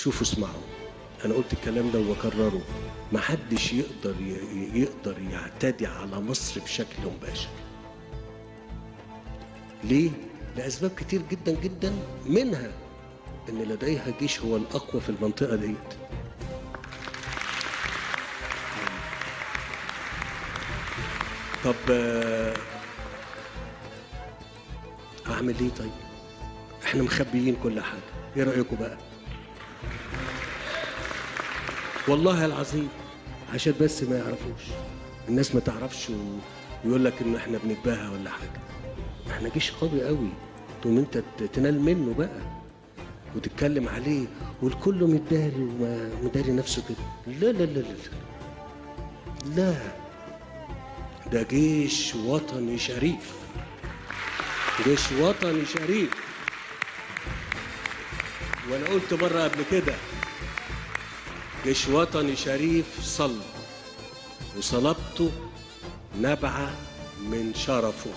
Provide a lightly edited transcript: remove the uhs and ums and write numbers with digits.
شوفوا اسمعوا، انا قلت الكلام ده وبكرره، محدش يقدر يعتدي على مصر بشكل مباشر. ليه؟ لاسباب كتير جدا جدا، منها ان لديها جيش هو الاقوى في المنطقه ديت. طب اعمل ايه طيب؟ احنا مخبيين كل حاجه، ايه رايكم بقى؟ والله العظيم عشان بس ما يعرفوش الناس، ما تعرفش ويقول لك ان احنا بنتباهى ولا حاجه. احنا جيش قوي قوي، تقوم انت تنال منه بقى وتتكلم عليه والكل متداري ومداري نفسه كده. لا لا لا لا لا، ده جيش وطني شريف، جيش وطني شريف. وانا قلت مره قبل كده، جيش وطني شريف صلب وصلبته نبعه من شرفه.